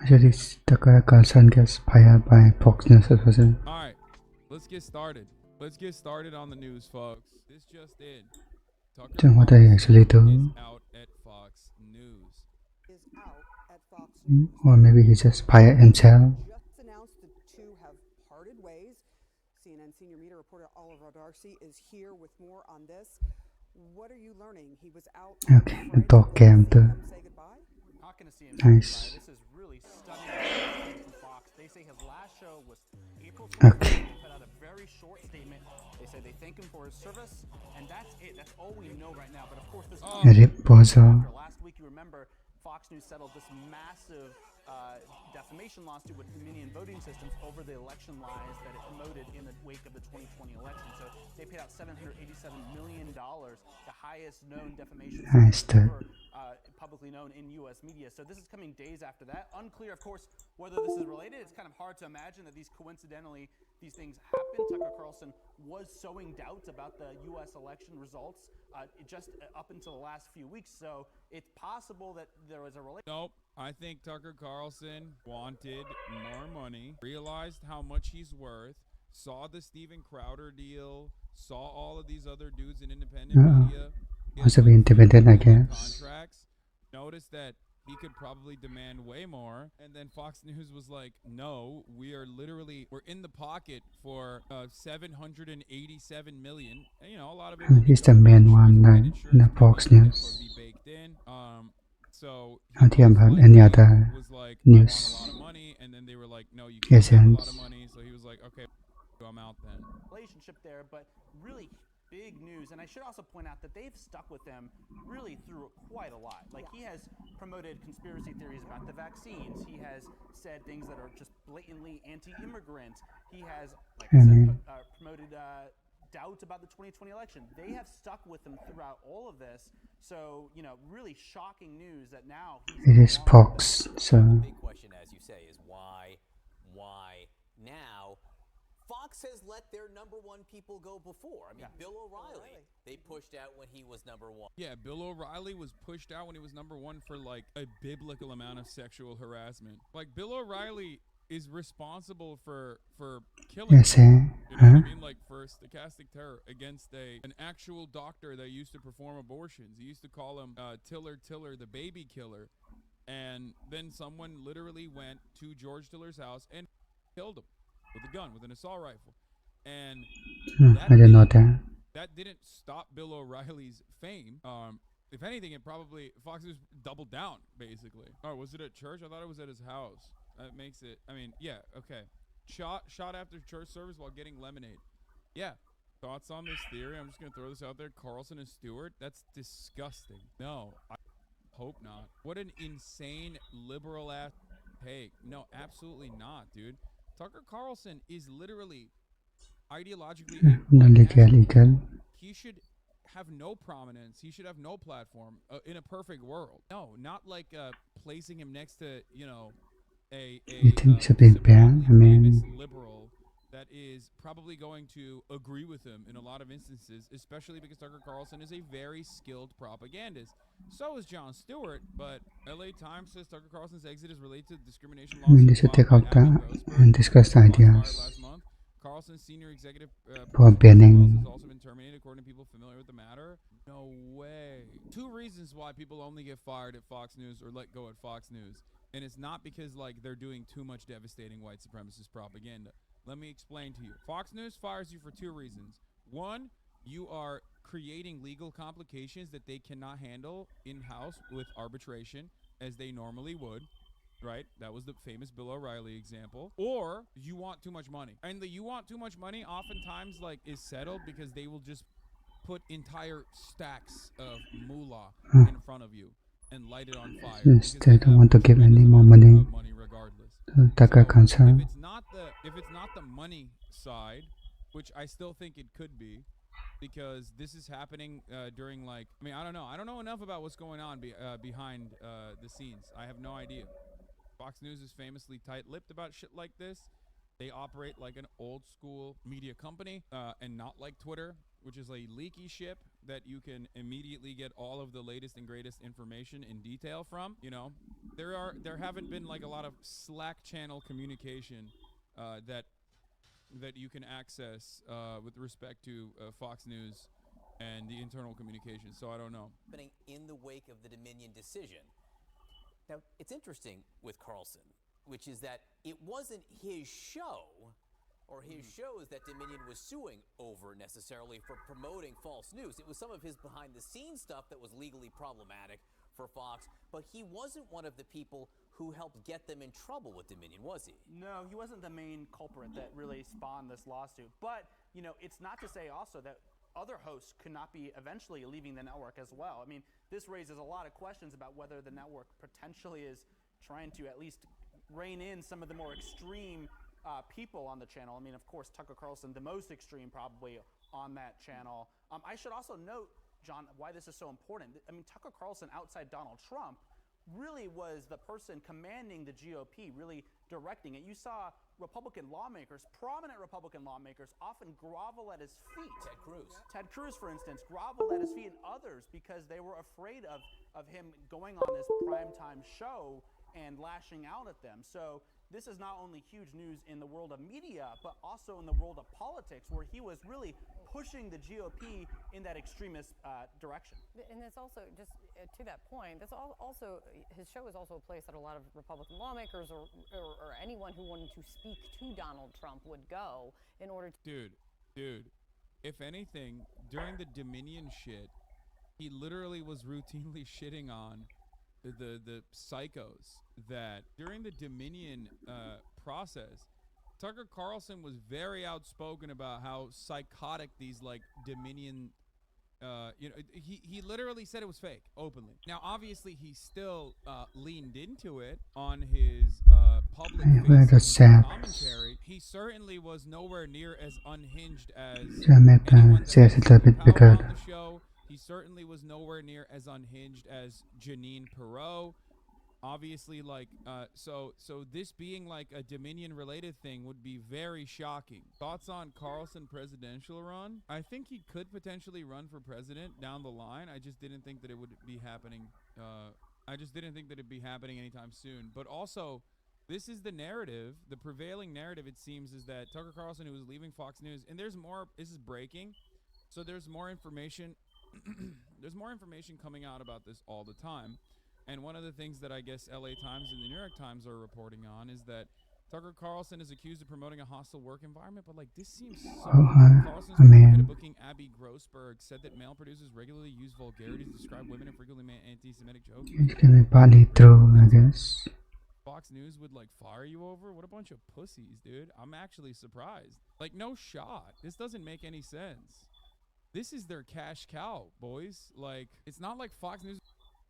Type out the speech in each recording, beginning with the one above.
Actually, Tucker Carlson gets fired by Fox News as well. All right, let's get started. Let's get started on the news, folks. This just in. Tucker So what I actually Carlson is do, out at Fox News. or maybe he just fired himself. Just announced the two have parted ways. CNN senior media reporter Oliver Darcy is here with more on this. What are you learning? He was out. Okay, talk game too. Say goodbye. Not going to see him. Nice. This is really stunning from Fox. They say his last show was April 20th. Okay. They put out a very short statement. They say they thank him for his service, and that's it. That's all we know right now. But of course, this Rip BOZO. last week, you remember Fox News settled this massive defamation lawsuit with Dominion voting systems over the election lies that it promoted in the wake of the 2020 election. So they paid out $787 million, the highest known defamation ever publicly known in U.S. media. So this is coming days after that. Unclear, of course, whether this is related. It's kind of hard to imagine that these things happen. Tucker Carlson was sowing doubts about the U.S. election results just up until the last few weeks. So it's possible that there was a relation. Nope. I think Tucker Carlson wanted more money, realized how much he's worth, saw the Steven Crowder deal, saw all of these other dudes in independent media. Also be independent, I guess. Contracts, noticed that he could probably demand way more, and then Fox News was like, no, we're in the pocket for 787 million. And, you know, a lot of it He's the main one in the Fox News. So Not hear about any other news. a lot of money, and then they were like, no, you Yes, can't have a lot of money. So he was like, okay, I'm out then. Relationship there, but really big news. And I should also point out that they've stuck with them really through quite a lot. Like, he has promoted conspiracy theories about the vaccines. He has said things that are just blatantly anti-immigrant. He has, like I said, promoted doubts about the 2020 election. They have stuck with him throughout all of this. So, you know, really shocking news that now it is Fox, so the big question, as you say, is why now? Fox has let their number one people go before. I mean, Bill O'Reilly, they pushed out when he was number one. Yeah, Bill O'Reilly was pushed out when he was number one for like a biblical amount of sexual harassment. Like, Bill O'Reilly is responsible for killing. yes, You know what I mean? Like, for stochastic terror against an actual doctor that used to perform abortions. He used to call him Tiller, the baby killer. And then someone literally went to George Tiller's house and killed him with a gun, with an assault rifle. And I didn't know that. That didn't stop Bill O'Reilly's fame. If anything, it probably, Fox News doubled down, basically. Oh, was it at church? I thought it was at his house. That makes it, I mean, yeah, okay. Shot after church service while getting lemonade. Yeah. Thoughts on this theory? I'm just going to throw this out there. Carlson and Stewart? That's disgusting. No, I hope not. What an insane liberal-ass take. No, absolutely not, dude. Tucker Carlson is literally ideologically legal. He should have no prominence. He should have no platform in a perfect world. No, not like placing him next to, you know, a think it's a big ban. I mean, liberal that is probably going to agree with him in a lot of instances, especially because Tucker Carlson is a very skilled propagandist. So is Jon Stewart, but LA Times says Tucker Carlson's exit is related to discrimination laws. they should take out that and discuss the ideas Last month, Carlson's senior executive for banning. has also been terminated, according to people familiar with the matter. No way. Two reasons why people only get fired at Fox News or let go at Fox News. And it's not because, like, they're doing too much devastating white supremacist propaganda. Let me explain to you. Fox News fires you for two reasons. One, you are creating legal complications that they cannot handle in-house with arbitration as they normally would. Right? That was the famous Bill O'Reilly example. Or you want too much money. And the you want too much money oftentimes, like, is settled because they will just put entire stacks of moolah in front of you and light it on fire. Yes, they don't want to give any more money regardless. to Tucker Carlson. If it's not the money side, which I still think it could be, because this is happening during, like, I mean, I don't know enough about what's going on behind the scenes. I have no idea. Fox News is famously tight-lipped about shit like this. They operate like an old-school media company and not like Twitter, which is a leaky ship that you can immediately get all of the latest and greatest information in detail from, you know. there haven't been like a lot of Slack channel communication that you can access with respect to Fox News and the internal communication. So I don't know. Happening in the wake of the Dominion decision. Now, it's interesting with Carlson, which is that it wasn't his show or his shows that Dominion was suing over necessarily for promoting false news. It was some of his behind-the-scenes stuff that was legally problematic for Fox, but he wasn't one of the people who helped get them in trouble with Dominion, was he? No, he wasn't the main culprit that really spawned this lawsuit. But, you know, it's not to say also that other hosts could not be eventually leaving the network as well. I mean, this raises a lot of questions about whether the network potentially is trying to at least rein in some of the more extreme people on the channel. I mean, of course, Tucker Carlson, the most extreme probably on that channel. I should also note, John, why this is so important. I mean, Tucker Carlson, outside Donald Trump, really was the person commanding the GOP, really directing it. You saw Republican lawmakers, prominent Republican lawmakers, often grovel at his feet. Ted Cruz, for instance, groveled at his feet, and others, because they were afraid of him going on this primetime show and lashing out at them. So this is not only huge news in the world of media, but also in the world of politics, where he was really pushing the GOP in that extremist direction. And it's also, just to that point, that's also, his show is also a place that a lot of Republican lawmakers or anyone who wanted to speak to Donald Trump would go in order to... Dude, if anything, during the Dominion shit, he literally was routinely shitting on the psychos that during the Dominion process, Tucker Carlson was very outspoken about how psychotic these like Dominion, he literally said it was fake openly. Now, obviously, he still leaned into it on his public commentary. He certainly was nowhere near as unhinged as anyone that on the show. He certainly was nowhere near as unhinged as Janine Perot. Obviously, like, so this being like a Dominion-related thing would be very shocking. Thoughts on Carlson presidential run? I think he could potentially run for president down the line. I just didn't think that it would be happening. I just didn't think that it'd be happening anytime soon. But also, this is the narrative. The prevailing narrative, it seems, is that Tucker Carlson, who was leaving Fox News, and there's more. This is breaking, so there's more information. There's more information coming out about this all the time. And one of the things that I guess LA Times and the New York Times are reporting on is that Tucker Carlson is accused of promoting a hostile work environment, but like this seems so Carlson's head of booking Abby Grossberg said that male producers regularly use vulgarity to describe women and frequently make anti-Semitic jokes. It can be partly true, I guess. Fox News would like fire you over? What a bunch of pussies, dude. I'm actually surprised. Like, no shot. This doesn't make any sense. This is their cash cow, boys. Like, it's not like Fox News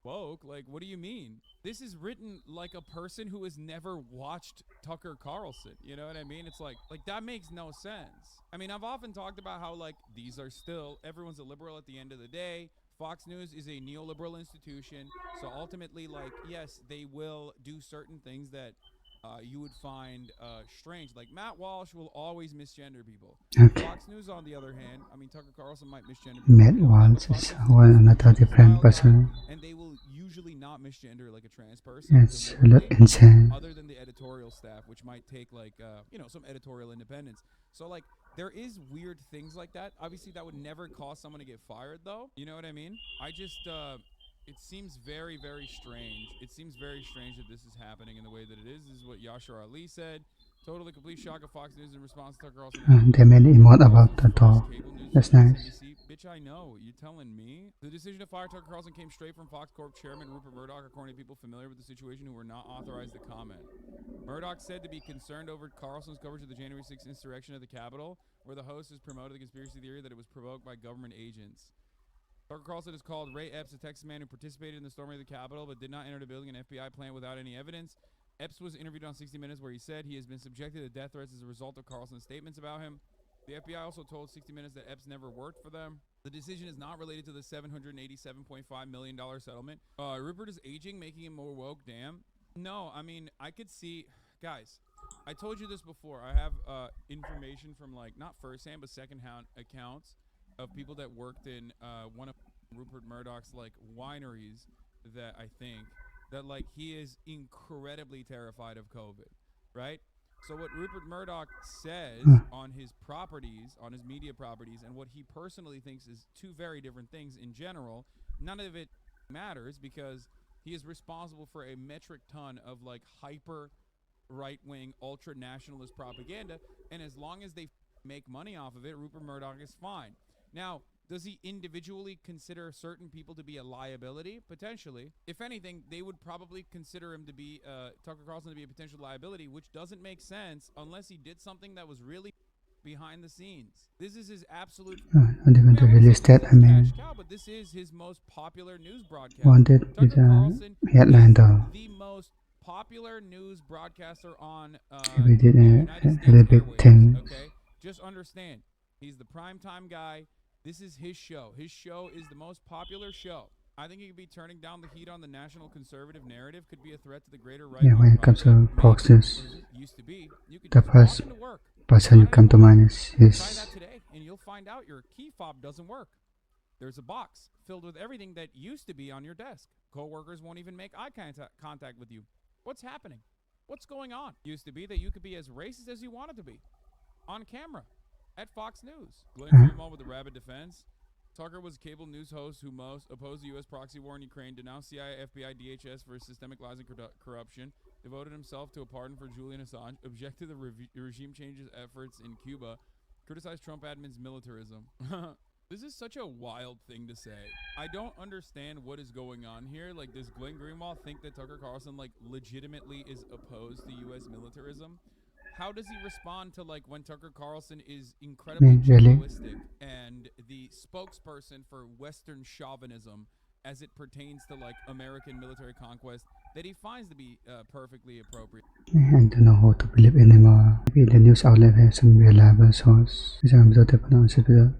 woke. Like, what do you mean? This is written like a person who has never watched Tucker Carlson. You know what I mean? It's like that makes no sense. I mean, I've often talked about how like these are still, everyone's a liberal at the end of the day. Fox News is a neoliberal institution. So ultimately, like, yes, they will do certain things that you would find strange. Like Matt Walsh will always misgender people. Okay. Fox News, on the other hand, I mean, Tucker Carlson might misgender people. Matt Walsh is another different person. And they will usually not misgender like a trans person. It's a lot insane. Other than the editorial staff, which might take like, some editorial independence. So like, there is weird things like that. Obviously, that would never cause someone to get fired, though. You know what I mean? I just, it seems very, very strange. It seems very strange that this is happening in the way that it is. This is what Yashar Ali said. Totally complete shock of Fox News in response to Tucker Carlson. They made an emote about the dog. That's nice. Bitch, I know. You telling me? The decision to fire Tucker Carlson came straight from Fox Corp chairman Rupert Murdoch, according to people familiar with the situation who were not authorized to comment. Murdoch said to be concerned over Carlson's coverage of the January 6th insurrection at the Capitol, where the host has promoted the conspiracy theory that it was provoked by government agents. Tucker Carlson has called Ray Epps, a Texas man who participated in the storming of the Capitol but did not enter the building an FBI plant without any evidence. Epps was interviewed on 60 Minutes where he said he has been subjected to death threats as a result of Carlson's statements about him. The FBI also told 60 Minutes that Epps never worked for them. The decision is not related to the $787.5 million settlement. Rupert is aging, making him more woke. Damn. No, I mean, I could see... Guys, I told you this before. I have information from, like, not first-hand, but second-hand accounts of people that worked in one of Rupert Murdoch's, like, wineries that that like he is incredibly terrified of COVID, right? So what Rupert Murdoch says on his properties, on his media properties, and what he personally thinks is two very different things in general, none of it matters because he is responsible for a metric ton of like hyper right-wing ultra-nationalist propaganda, and as long as they make money off of it, Rupert Murdoch is fine. Now, does he individually consider certain people to be a liability? Potentially. If anything, they would probably consider him to be, Tucker Carlson to be a potential liability, which doesn't make sense unless he did something that was really behind the scenes. This is his absolute... Not even to release that, I mean, cash cow, but this is his most popular news broadcast. wanted with Tucker a Carlson headline though. the most popular news broadcaster on We did United a States really big airwaves, thing. okay? Just understand, he's the primetime guy. This is his show. His show is the most popular show. I think he could be turning down the heat on the national conservative narrative, could be a threat to the greater right. Yeah, when it comes to Fox News, used to be, you could the just first walk into work. person you come to mind is Try his. that today, and you'll find out your key fob doesn't work. There's a box filled with everything that used to be on your desk. Coworkers won't even make eye contact with you. What's happening? What's going on? Used to be that you could be as racist as you wanted to be on camera at Fox News. Glenn Greenwald with the rabid defense. Tucker was a cable news host who most opposed the U.S. proxy war in Ukraine, denounced CIA, FBI, DHS for systemic lies and corruption, devoted himself to a pardon for Julian Assange, objected to the regime changes efforts in Cuba, criticized Trump admin's militarism. This is such a wild thing to say. I don't understand what is going on here. Like, does Glenn Greenwald think that Tucker Carlson, like, legitimately is opposed to U.S. militarism? How does he respond to, like, when Tucker Carlson is incredibly Really? jingoistic and the spokesperson for Western chauvinism as it pertains to, like, American military conquest that he finds to be perfectly appropriate? I don't know who to believe anymore. Maybe the news outlet has some reliable source. This episode